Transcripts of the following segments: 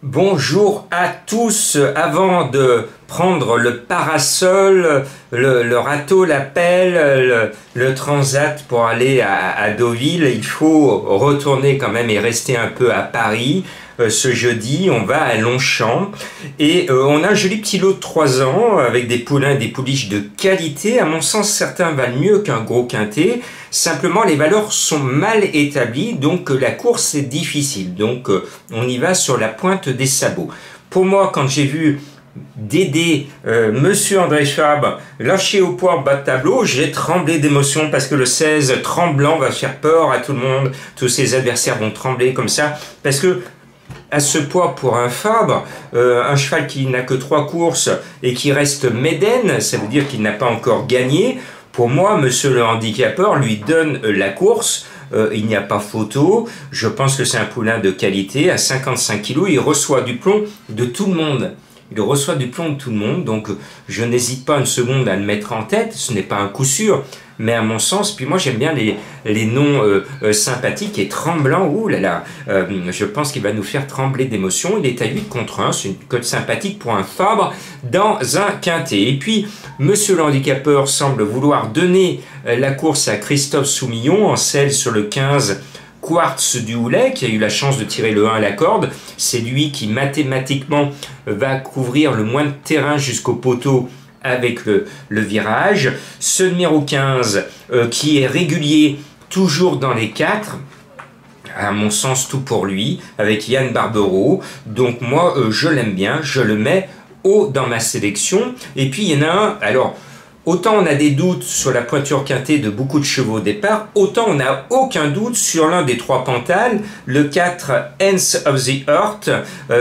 Bonjour à tous. Avant de prendre le parasol, le râteau, la pelle, le transat pour aller à Deauville, il faut retourner quand même et rester un peu à Paris. Ce jeudi, on va à Longchamp et on a un joli petit lot de 3 ans avec des poulains et des pouliches de qualité. À mon sens, certains valent mieux qu'un gros quintet. Simplement, les valeurs sont mal établies, donc la course est difficile. Donc, on y va sur la pointe des sabots. Pour moi, quand j'ai vu Dédé, Monsieur André Schwab, lâché au poids bas de tableau, j'ai tremblé d'émotion parce que le 16 tremblant va faire peur à tout le monde. Tous ses adversaires vont trembler comme ça parce que à ce poids pour un Fabre, un cheval qui n'a que 3 courses et qui reste médène, ça veut dire qu'il n'a pas encore gagné. Pour moi, monsieur le handicapeur lui donne la course. Il n'y a pas photo. Je pense que c'est un poulain de qualité. À 55 kg, il reçoit du plomb de tout le monde. Il reçoit du plomb de tout le monde. Donc, je n'hésite pas une seconde à le mettre en tête. Ce n'est pas un coup sûr. Mais à mon sens, puis moi j'aime bien les noms sympathiques et tremblants. Ouh là là, je pense qu'il va nous faire trembler d'émotion. Il est à 8 contre 1, c'est une cote sympathique pour un Fabre dans un quintet. Et puis, monsieur le handicapeur semble vouloir donner la course à Christophe Soumillon en selle sur le 15 Quartz du Houlet, qui a eu la chance de tirer le 1 à la corde. C'est lui qui mathématiquement va couvrir le moins de terrain jusqu'au poteau avec le virage. Ce numéro 15 qui est régulier toujours dans les 4, à mon sens tout pour lui, avec Yann Barbero. Donc moi je l'aime bien, je le mets haut dans ma sélection. Et puis il y en a un, alors autant on a des doutes sur la pointure quintée de beaucoup de chevaux au départ, autant on n'a aucun doute sur l'un des 3 Pantales, le 4 Hands of the Earth,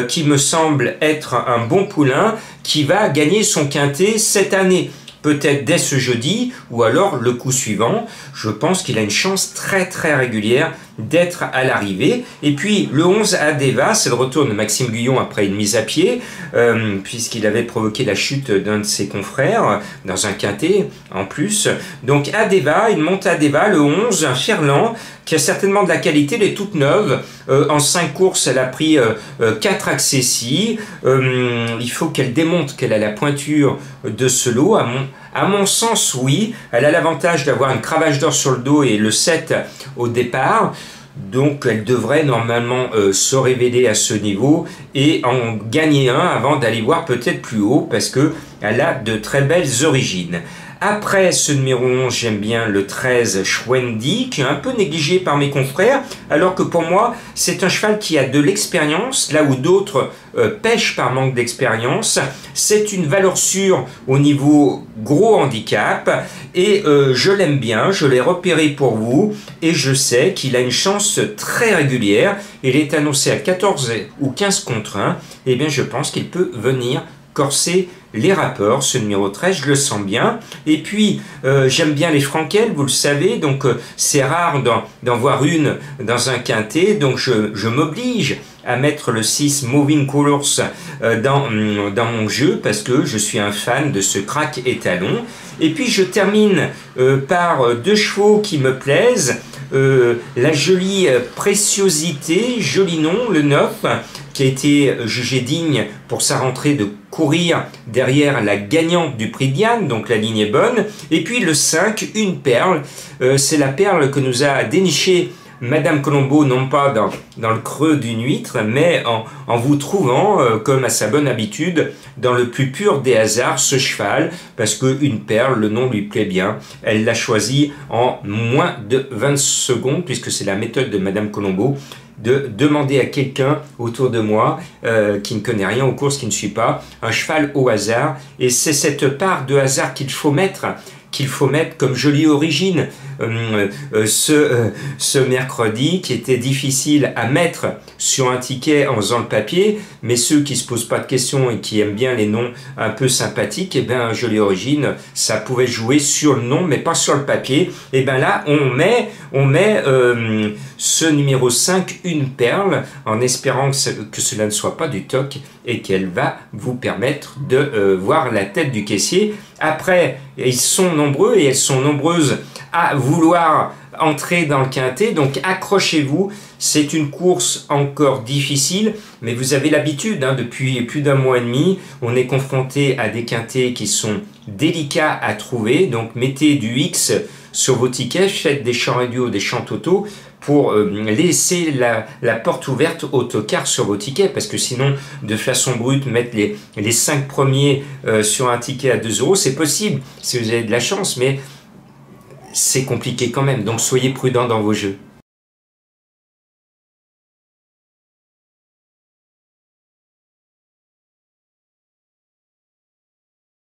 qui me semble être un bon poulain, qui va gagner son quintet cette année. Peut-être dès ce jeudi, ou alors le coup suivant. Je pense qu'il a une chance très très régulière d'être à l'arrivée. Et puis le 11 Adeva, c'est le retour de Maxime Guyon après une mise à pied, puisqu'il avait provoqué la chute d'un de ses confrères, dans un quintet en plus. Donc Adeva, il monte Adeva, le 11, un Ferland, qui a certainement de la qualité, elle est toute neuve. En 5 courses, elle a pris 4 accessis. Il faut qu'elle démontre qu'elle a la pointure de ce lot. À mon sens, oui. Elle a l'avantage d'avoir un cravache d'or sur le dos et le 7 au départ. Donc, elle devrait normalement se révéler à ce niveau et en gagner un avant d'aller voir peut-être plus haut parce qu'elle a de très belles origines. Après ce numéro 11, j'aime bien le 13 Schwendi, qui est un peu négligé par mes confrères, alors que pour moi, c'est un cheval qui a de l'expérience, là où d'autres pêchent par manque d'expérience. C'est une valeur sûre au niveau gros handicap, et je l'aime bien, je l'ai repéré pour vous, et je sais qu'il a une chance très régulière. Il est annoncé à 14 ou 15 contre 1, et bien je pense qu'il peut venir corser les rappeurs. Ce numéro 13, je le sens bien. Et puis, j'aime bien les Frankel, vous le savez, donc c'est rare d'en voir une dans un quintet, donc je m'oblige à mettre le 6 Moving Colors dans mon jeu, parce que je suis un fan de ce crack étalon. Et puis, je termine par 2 chevaux qui me plaisent. La jolie Préciosité, joli nom, le 9, qui a été jugé digne pour sa rentrée de courir derrière la gagnante du prix Diane, donc la ligne est bonne. Et puis le 5, une perle, c'est la perle que nous a déniché Madame Colombo, non pas dans le creux d'une huître, mais en vous trouvant, comme à sa bonne habitude, dans le plus pur des hasards, ce cheval, parce qu'une perle, le nom lui plaît bien. Elle l'a choisi en moins de 20 secondes, puisque c'est la méthode de Madame Colombo, de demander à quelqu'un autour de moi qui ne connaît rien aux courses, qui ne suit pas, un cheval au hasard. Et c'est cette part de hasard qu'il faut mettre comme jolie origine ce mercredi, qui était difficile à mettre sur un ticket en faisant le papier, mais ceux qui se posent pas de questions et qui aiment bien les noms un peu sympathiques, et bien jolie origine, ça pouvait jouer sur le nom mais pas sur le papier. Et bien là on met ce numéro 5, une perle, en espérant que cela ne soit pas du toc et qu'elle va vous permettre de voir la tête du caissier Après, ils sont nombreux et elles sont nombreuses à vouloir entrer dans le quintet, donc accrochez-vous. C'est une course encore difficile, mais vous avez l'habitude, hein, depuis plus d'un mois et demi, on est confronté à des quintets qui sont délicats à trouver, donc mettez du X sur vos tickets, faites des champs radio, des champs totaux, pour laisser la porte ouverte au tocard sur vos tickets, parce que sinon, de façon brute, mettre les 5 premiers sur un ticket à 2 €, c'est possible, si vous avez de la chance, mais c'est compliqué quand même, donc soyez prudents dans vos jeux.